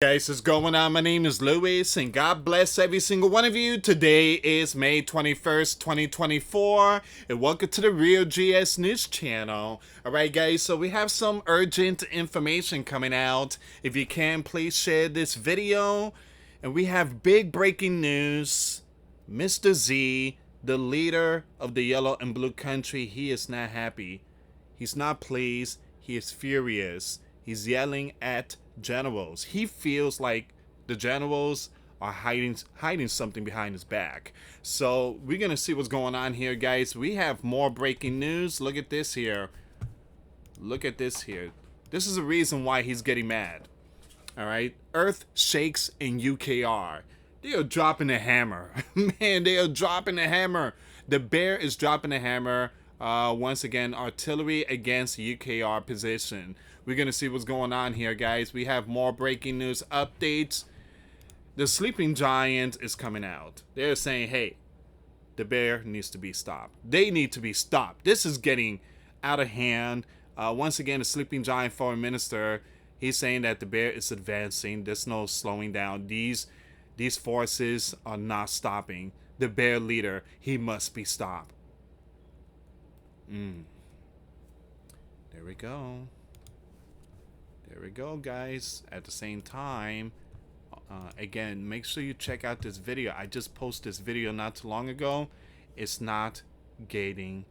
Guys, what's going on? My name is Louis, and God bless every single one of you. Today is May 21st, 2024, and welcome to the Real GS News channel. Alright guys, so we have some urgent information coming out. If you can, please share this video. And we have big breaking news. Mr. Z, the leader of the yellow and blue country, he is not happy. He's not pleased. He is furious. He's yelling at generals. He feels like the generals are hiding something behind his back. So we're gonna see what's going on here, guys. We have more breaking news. Look at this here. Look at this here. This is the reason why he's getting mad. All right. Earth shakes in UKR. They are dropping the hammer. Man, they are dropping the hammer. The bear is dropping the hammer. Once again, artillery against UKR position. We're going to see what's going on here, guys. We have more breaking news updates. The sleeping giant is coming out. They're saying, hey, the bear needs to be stopped. They need to be stopped. This is getting out of hand. Once again, the sleeping giant foreign minister, he's saying that the bear is advancing. There's no slowing down. These forces are not stopping. The bear leader, he must be stopped. There we go. There we go, guys. At the same time, again, make sure you check out this video. I just posted this video not too long ago. It's not getting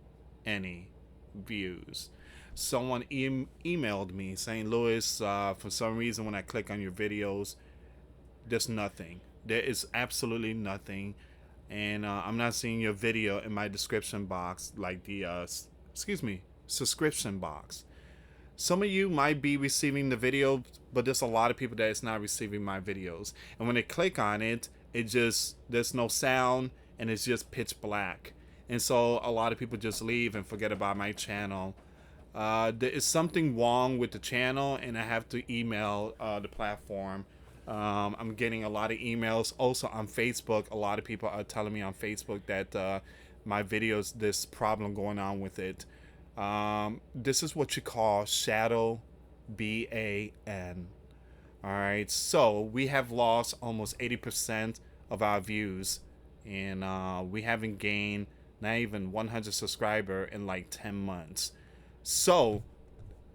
any views. Someone emailed me saying, Louis, for some reason when I click on your videos, there's nothing. There is absolutely nothing. And I'm not seeing your video in my description box, like the, subscription box. Some of you might be receiving the video, but there's a lot of people that is not receiving my videos. And when they click on it, there's no sound, and it's just pitch black. And so a lot of people just leave and forget about my channel. There is something wrong with the channel, and I have to email the platform. I'm getting a lot of emails. Also on Facebook, a lot of people are telling me on Facebook that my videos, this problem going on with it. This is what you call shadow ban. Alright, so we have lost almost 80% of our views, and we haven't gained not even 100 subscribers in like 10 months. So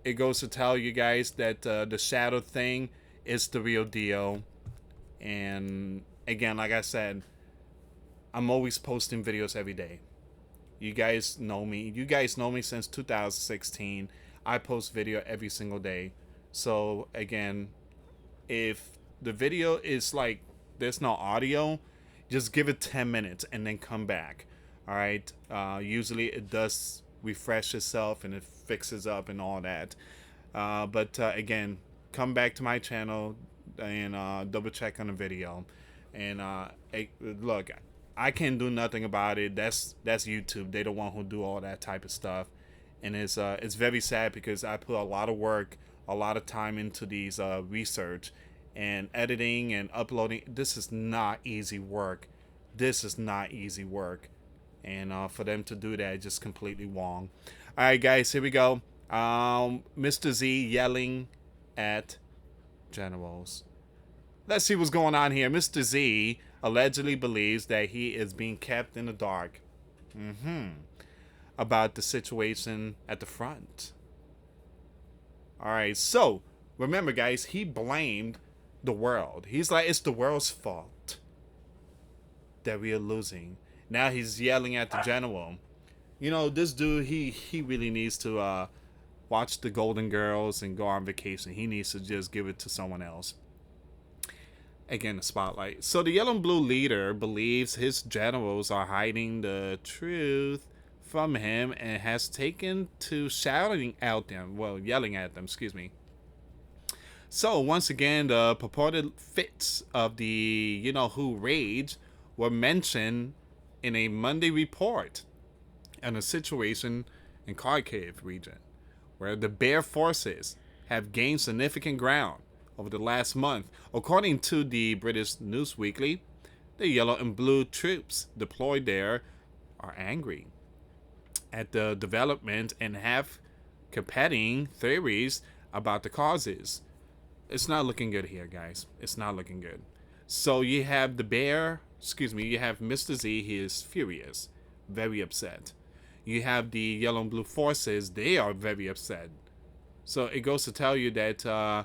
it goes to tell you guys that the shadow thing is the real deal. And again, like I said, I'm always posting videos every day. You guys know me. You guys know me since 2016. I post video every single day. So again, if the video is like there's no audio, just give it 10 minutes and then come back. All right. Usually it does refresh itself and it fixes up and all that. But again, come back to my channel and double check on the video. And look, I can't do nothing about it. That's YouTube. They're the one who do all that type of stuff. And it's very sad because I put a lot of work, a lot of time into these research and editing and uploading. This is not easy work. This is not easy work. And for them to do that is just completely wrong. All right, guys, here we go. Mr. Z yelling at generals. Let's see what's going on here. Mr. Z allegedly believes that he is being kept in the dark about the situation at the front. Alright, so remember, guys, he blamed the world. He's like, it's the world's fault that we are losing. Now he's yelling at the general. You know, this dude, he really needs to watch the Golden Girls and go on vacation. He needs to just give it to someone else. Again, the spotlight. So the yellow and blue leader believes his generals are hiding the truth from him and has taken to shouting at them. Well, yelling at them, excuse me. So once again, the purported fits of the you-know-who rage were mentioned in a Monday report on a situation in Kharkiv region, where the bear forces have gained significant ground over the last month. According to the British News Weekly, the yellow and blue troops deployed there are angry at the development and have competing theories about the causes. it's not looking good here, guys. It's not looking good. So you have the bear, excuse me, you have Mr. Z, he is furious, very upset. You have the yellow and blue forces, they are very upset. So it goes to tell you that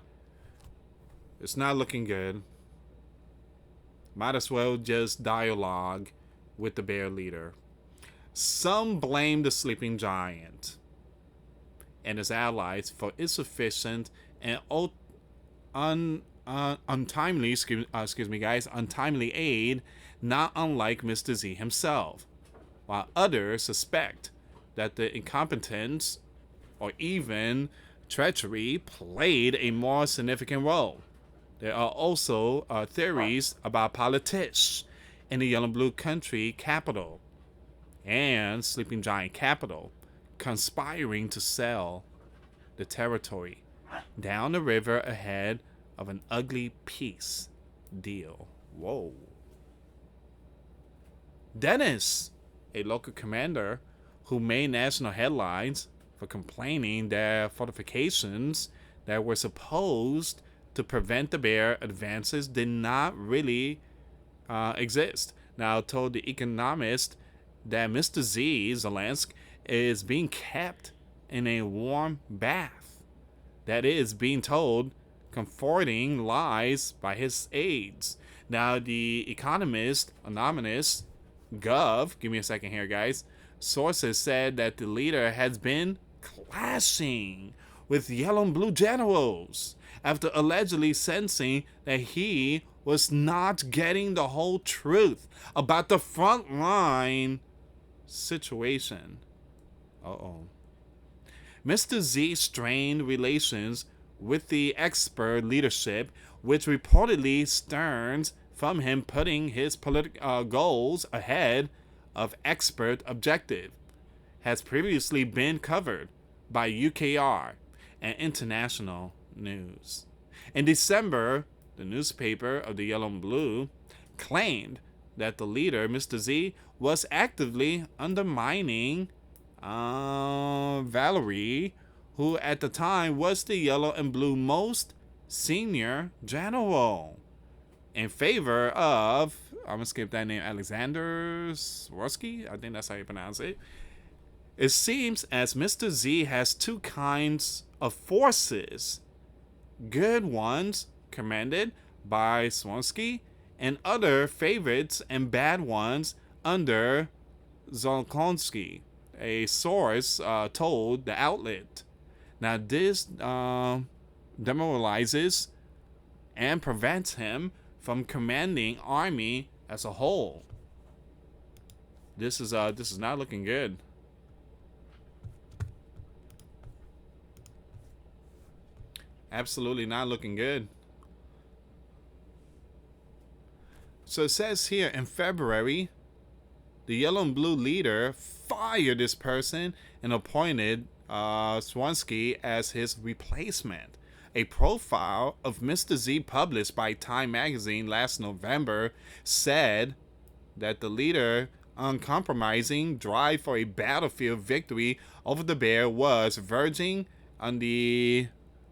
it's not looking good. Might as well just dialogue with the bear leader. Some blame the sleeping giant and his allies for insufficient and untimely, excuse me, guys, untimely aid, not unlike Mr. Z himself, while others suspect that the incompetence or even treachery played a more significant role. There are also theories about politics in the yellow blue country capital and sleeping giant capital conspiring to sell the territory down the river ahead of an ugly peace deal. Whoa. Dennis, a local commander who made national headlines for complaining that fortifications that were supposed to prevent the bear advances did not really exist. Now told the Economist that Mr. Z, Zelensky, is being kept in a warm bath. That is being told comforting lies by his aides. Now the Economist, anonymous, Gov, give me a second here, guys. Sources said that the leader has been clashing with yellow and blue generals after allegedly sensing that he was not getting the whole truth about the frontline situation. Mr. Z strained relations with the expert leadership, which reportedly stems from him putting his political goals ahead of expert objective, has previously been covered by UKR and international news. In December, the newspaper of the Yellow and Blue claimed that the leader, Mr. Z, was actively undermining Valerie, who at the time was the Yellow and Blue most senior general, in favor of, I'm going to skip that name, Alexander Swarovski? I think that's how you pronounce it. It seems as Mr. Z has two kinds of forces. Good ones, commanded by Swarovski, and other favorites and bad ones under Zolkonsky, a source told the outlet. Now this demoralizes and prevents him from commanding army as a whole. This is not looking good. Absolutely not looking good. So it says here in February, the yellow and blue leader fired this person and appointed Swansky as his replacement. A profile of Mr. Z published by Time magazine last November said that the leader uncompromising drive for a battlefield victory over the bear was verging on the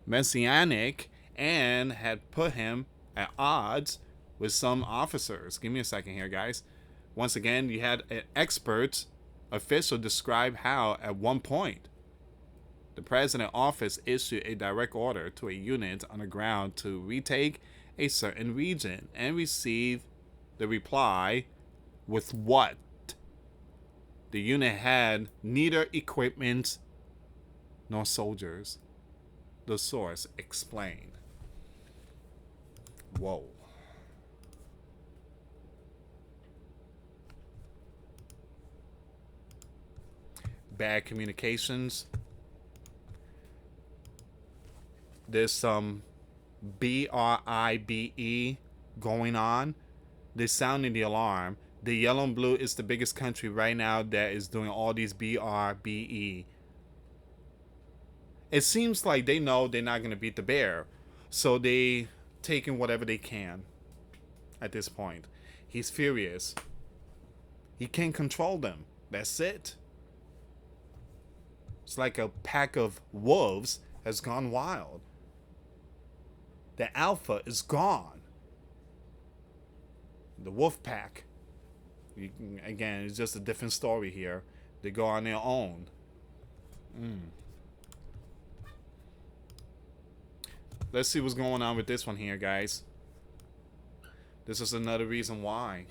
messianic and had put him at odds with some officers. Give me a second here, guys. Once again, you had an expert official describe how at one point the president office issued a direct order to a unit on the ground to retake a certain region and receive the reply with what? The unit had neither equipment nor soldiers. The source explained. Whoa. Bad communications. There's some BRIBE going on. They're sounding the alarm. The yellow and blue is the biggest country right now that is doing all these BRBE. It seems like they know they're not going to beat the bear, so they taking whatever they can at this point. He's furious. He can't control them. That's it. It's like a pack of wolves has gone wild. The alpha is gone. The wolf pack. Again, it's just a different story here. They go on their own. Let's see what's going on with this one here, guys. This is another reason why.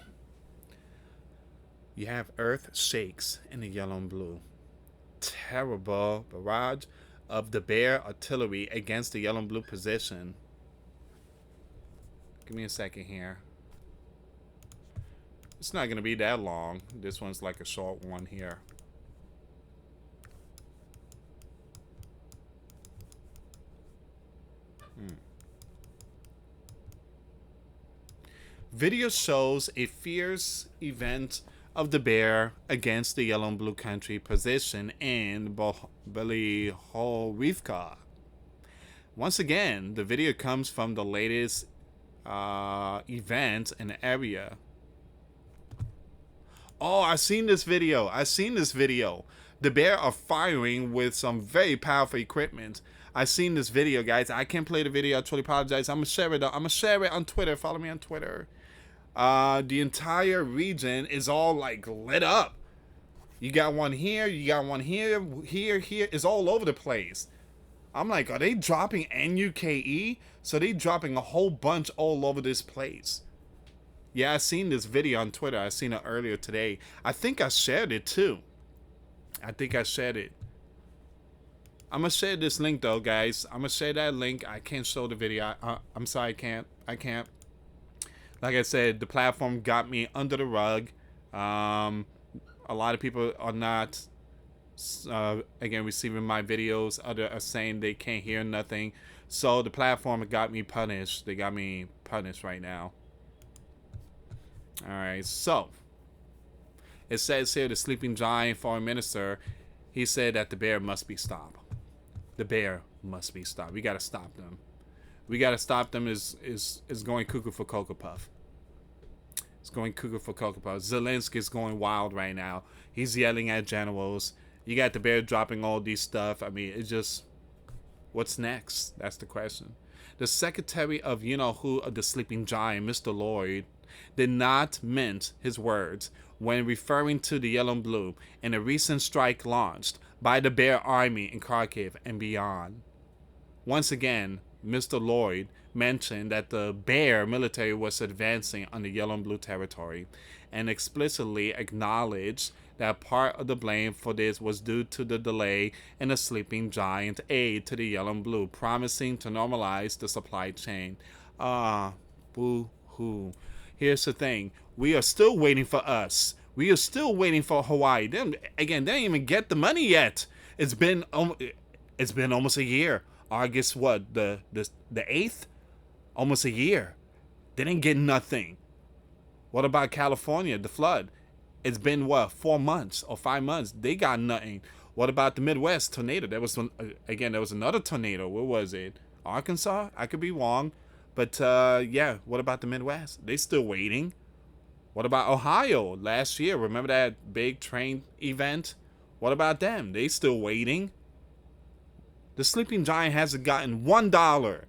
You have Earth shakes in the yellow and blue. Terrible barrage of the bear artillery against the yellow and blue position. Give me a second here. It's not going to be that long. This one's like a short one here. Video shows a fierce event of the bear against the yellow and blue country position in Belihovivka. Once again, the video comes from the latest event in the area. Oh, I've seen this video. The bear are firing with some very powerful equipment. I've seen this video, guys. I can't play the video. I truly apologize. I'm gonna share it on Twitter. Follow me on Twitter. The entire region is all like lit up. You got one here, you got one here. It's all over the place. I'm like, are they dropping NUKE? So they dropping a whole bunch all over this place. Yeah, I seen this video on Twitter. I seen it earlier today. I think I shared it too. I'm gonna share this link though, guys. I'm gonna share that link. I can't show the video. I'm sorry, I can't. Like I said, the platform got me under the rug. A lot of people are not, again, receiving my videos. Others are saying they can't hear nothing. So the platform got me punished. They got me punished right now. All right, so it says here the sleeping giant foreign minister, he said that the bear must be stopped. The bear must be stopped. We got to stop them. We got to stop them is going cuckoo for Cocoa Puff. It's going cuckoo for Cocoa Puff. Zelensky's going wild right now. He's yelling at generals. You got the bear dropping all these stuff. I mean, it's just, what's next? That's the question. The secretary of you-know-who of the sleeping giant, Mr. Lloyd, did not mince his words when referring to the yellow and blue in a recent strike launched by the bear army in Kharkiv and beyond. Once again, Mr. Lloyd mentioned that the bear military was advancing on the yellow and blue territory and explicitly acknowledged that part of the blame for this was due to the delay in the sleeping giant aid to the yellow and blue, promising to normalize the supply chain. Boo-hoo. Here's the thing. We are still waiting for us. We are still waiting for Hawaii. They didn't even get the money yet. It's been almost a year. August what? The 8th? Almost a year. They didn't get nothing. What about California, the flood? It's been what, 4 months or 5 months? They got nothing. What about the Midwest tornado? There was another tornado. Where was it? Arkansas? I could be wrong. But yeah, what about the Midwest? They still waiting. What about Ohio last year? Remember that big train event? What about them? They still waiting. The sleeping giant hasn't gotten $1.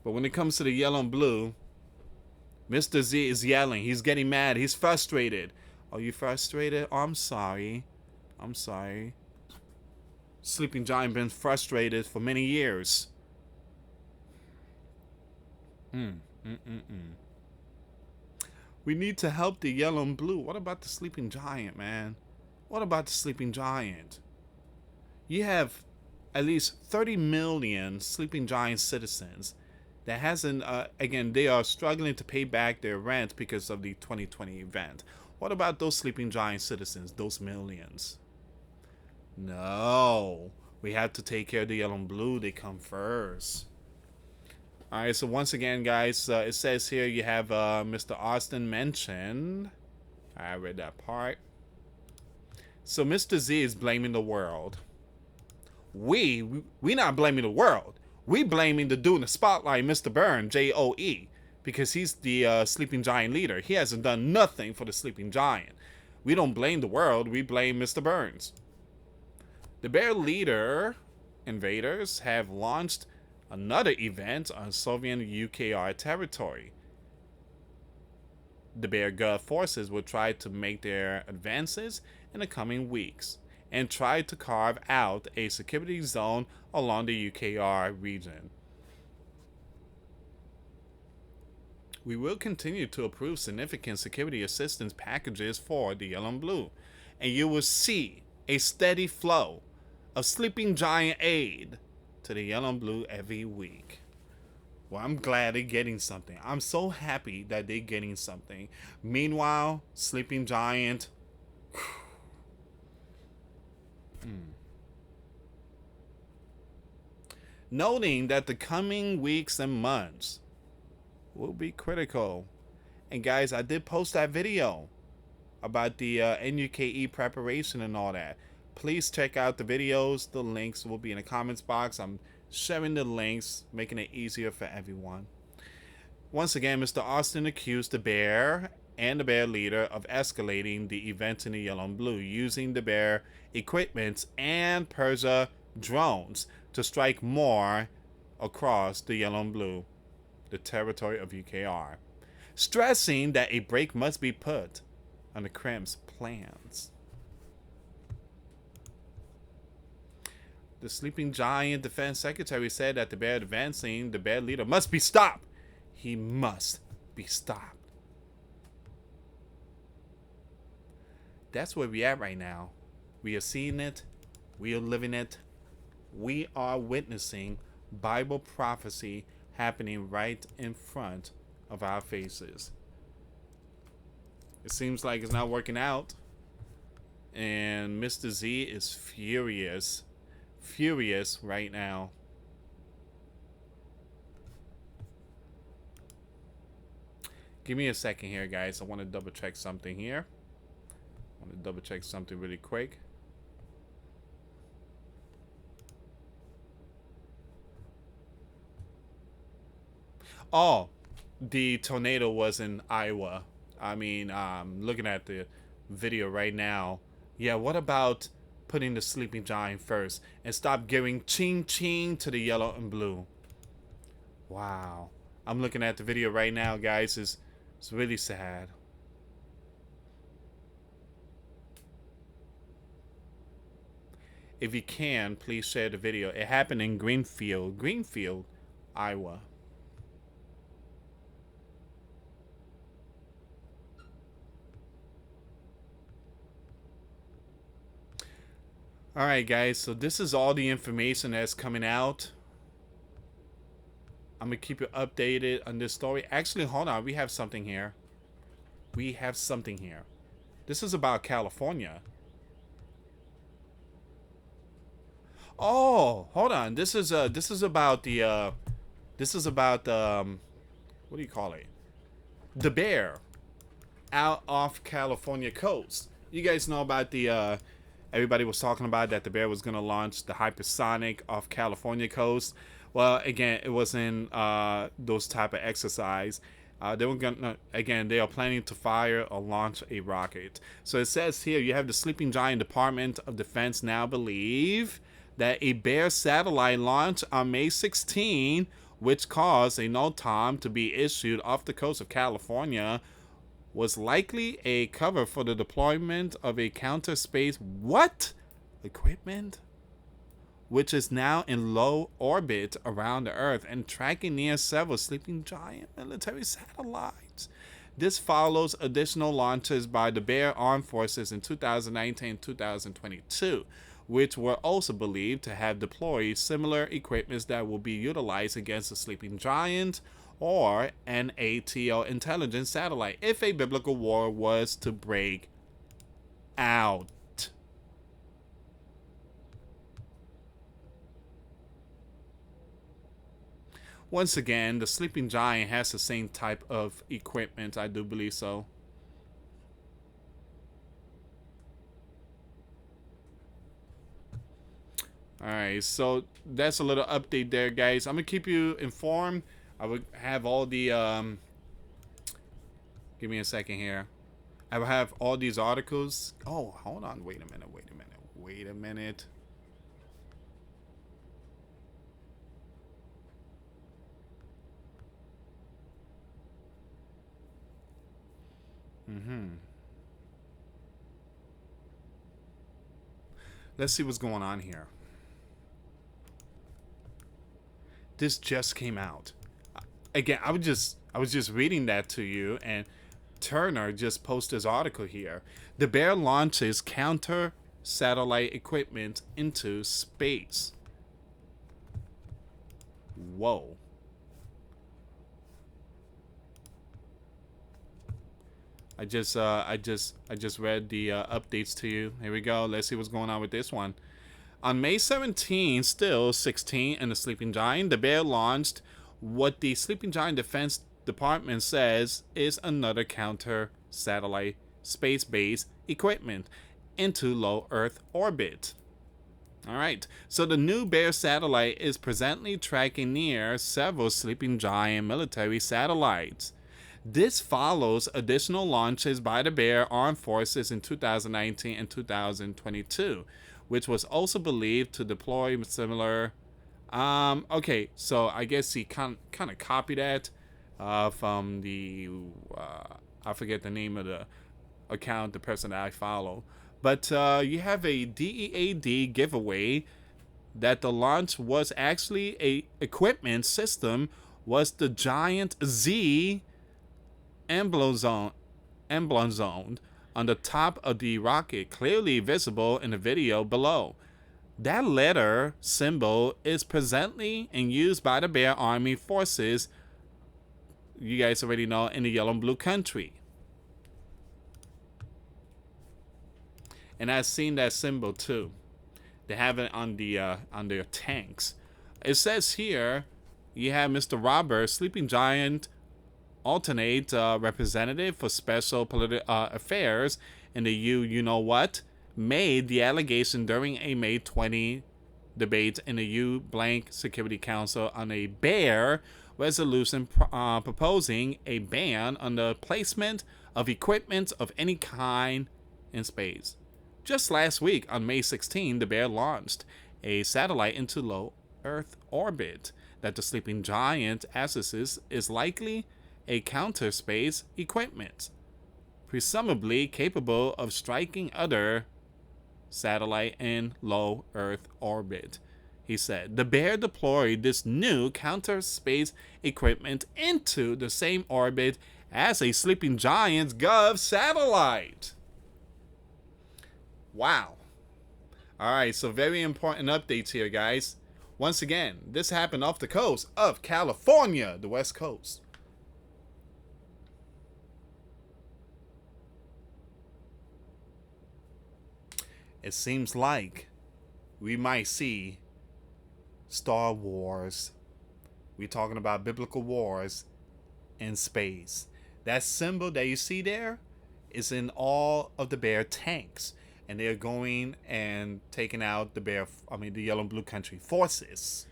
But when it comes to the yellow and blue, Mr. Z is yelling. He's getting mad. He's frustrated. Are you frustrated? Oh, I'm sorry. Sleeping giant been frustrated for many years. We need to help the yellow and blue. What about the sleeping giant, man? What about the sleeping giant? You have at least 30 million sleeping giant citizens that hasn't, again, they are struggling to pay back their rent because of the 2020 event. What about those sleeping giant citizens, those millions? No, we have to take care of the yellow and blue. They come first. All right, so once again, guys, it says here you have Mr. Austin mentioned. I read that part. So Mr. Z is blaming the world. We not blaming the world. We blaming the dude in the spotlight, Mr. Byrne, J-O-E, because he's the sleeping giant leader. He hasn't done nothing for the sleeping giant. We don't blame the world. We blame Mr. Burns. The bear leader invaders have launched another event on Soviet UKR territory. The Bear Gulf forces will try to make their advances in the coming weeks and try to carve out a security zone along the UKR region. We will continue to approve significant security assistance packages for the Yellow and Blue, and you will see a steady flow of sleeping giant aid to the Yellow and Blue every week. Well, I'm glad they're getting something. I'm so happy that they're getting something. Meanwhile, Sleeping Giant. Noting that the coming weeks and months will be critical. And guys, I did post that video about the NUKE preparation and all that. Please check out the videos. The links will be in the comments box. I'm sharing the links, making it easier for everyone. Once again, Mr. Austin accused the Bear and the Bear leader of escalating the events in the Yellow and Blue, using the Bear equipment and Persia drones to strike more across the Yellow and Blue, the territory of UKR, stressing that a break must be put on the Krim's plans. The Sleeping Giant Defense Secretary said that the Bear advancing, the Bear leader must be stopped. He must be stopped. That's where we at right now. We are seeing it. We are living it. We are witnessing Bible prophecy happening right in front of our faces. It seems like it's not working out. And Mr. Z is furious right now. Give me a second here, guys. I want to double check something here. I want to double check something really quick. Oh, the tornado was in Iowa. I mean, looking at the video right now. Yeah, what about putting the Sleeping Giant first and stop giving ching ching to the Yellow and Blue? Wow. I'm looking at the video right now, guys. It's really sad. If you can, please share the video. It happened in Greenfield, Iowa. Alright guys, so this is all the information that's coming out. I'm going to keep you updated on this story. Actually, hold on. We have something here. This is about California. Oh, hold on. This is about the what do you call it? The bear out off California coast. You guys know about the everybody was talking about that the bear was going to launch the hypersonic off California coast. Well, again, it wasn't those type of exercise. They were gonna, again, they are planning to fire or launch a rocket. So it says here, you have the Sleeping Giant Department of Defense now believe that a Bear satellite launch on May 16, which caused a NOTAM to be issued off the coast of California, was likely a cover for the deployment of a counter space equipment, which is now in low orbit around the Earth and tracking near several Sleeping Giant military satellites. This follows additional launches by the Bear Armed Forces in 2019 and 2022, which were also believed to have deployed similar equipment that will be utilized against the Sleeping Giant or an ATO intelligence satellite if a biblical war was to break out. Once again, the Sleeping Giant has the same type of equipment, I do believe so. Alright, so that's a little update there, guys. I'm going to keep you informed. I will have all the, give me a second here. I will have all these articles. Oh, hold on. Wait a minute. Let's see what's going on here. This just came out. Again, I was just reading that to you, and Turner just posted this article here. The Bear launches counter satellite equipment into space. Whoa. I just read the updates to you. Here we go. Let's see what's going on with this one. On May 17, still 16, in the Sleeping Giant, the Bear launched what the Sleeping Giant Defense Department says is another counter satellite space-based equipment into low Earth orbit. All right, so the new Bear satellite is presently tracking near several Sleeping Giant military satellites. This follows additional launches by the Bear Armed Forces in 2019 and 2022, which was also believed to deploy similar. Okay, so I guess he kind of copied that from the I forget the name of the account, the person that I follow. But you have a DEAD giveaway that the launch was actually a equipment system was the Giant Z emblazoned on the top of the rocket, clearly visible in the video below. That letter symbol is presently and used by the Bear Army forces, you guys already know, in the yellow and blue country. And I've seen that symbol too. They have it on their tanks. It says here, you have Mr. Robert, Sleeping Giant alternate representative for special political affairs in the you know what, made the allegation during a May 20 debate in the U blank Security Council on a Bear resolution proposing a ban on the placement of equipment of any kind in space. Just last week, on May 16, the Bear launched a satellite into low Earth orbit that the Sleeping Giant assesses is likely a counter space equipment, presumably capable of striking other satellite in low Earth orbit. He said the Bear deployed this new counter space equipment into the same orbit as a Sleeping Giant's Gov satellite. Wow. Alright, so very important updates here, guys. Once again, this happened off the coast of California, the West Coast. It seems like we might see Star Wars. We're talking about biblical wars in space. That symbol that you see there is in all of the Bear tanks. And they're going and taking out the the yellow and blue country forces.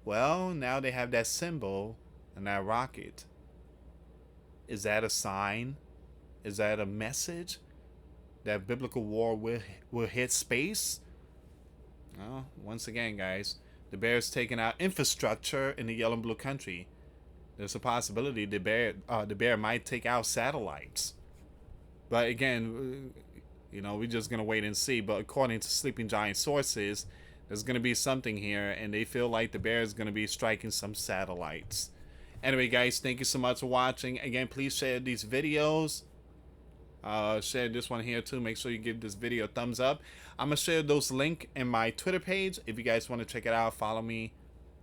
Well, now they have that symbol and that rocket. Is that a sign? Is that a message that biblical war will hit space? Well, once again, guys, the Bear's taking out infrastructure in the yellow and blue country. There's a possibility the bear might take out satellites. But again, you know, we're just going to wait and see. But according to Sleeping Giant sources, there's going to be something here. And they feel like the Bear is going to be striking some satellites. Anyway, guys, thank you so much for watching. Again, please share these videos. Share this one here, too. Make sure you give this video a thumbs up. I'm going to share those links in my Twitter page. If you guys want to check it out, follow me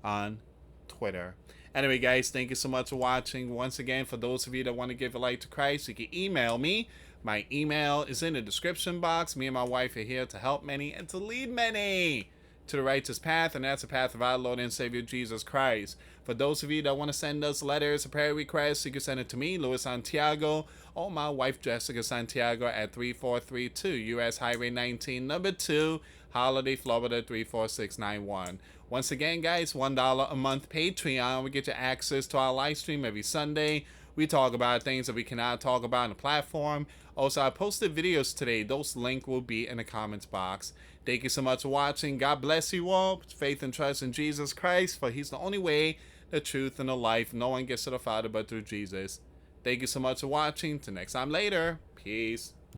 on Twitter. Anyway, guys, thank you so much for watching. Once again, for those of you that want to give a life to Christ, you can email me. My email is in the description box. Me and my wife are here to help many and to lead many to the righteous path, and that's the path of our Lord and Savior Jesus Christ. For those of you that want to send us letters, a prayer request, you can send it to me, US Santiago, or my wife, Jessica Santiago, at 3432 US Highway 19, number 2, Holiday, Florida 34691. Once again, guys, $1 a month Patreon. We get you access to our live stream every Sunday. We talk about things that we cannot talk about on the platform. Also, I posted videos today. Those links will be in the comments box. Thank you so much for watching. God bless you all. Faith and trust in Jesus Christ, for He's the only way, the truth, and the life. No one gets to the Father but through Jesus. Thank you so much for watching. Till next time later. Peace.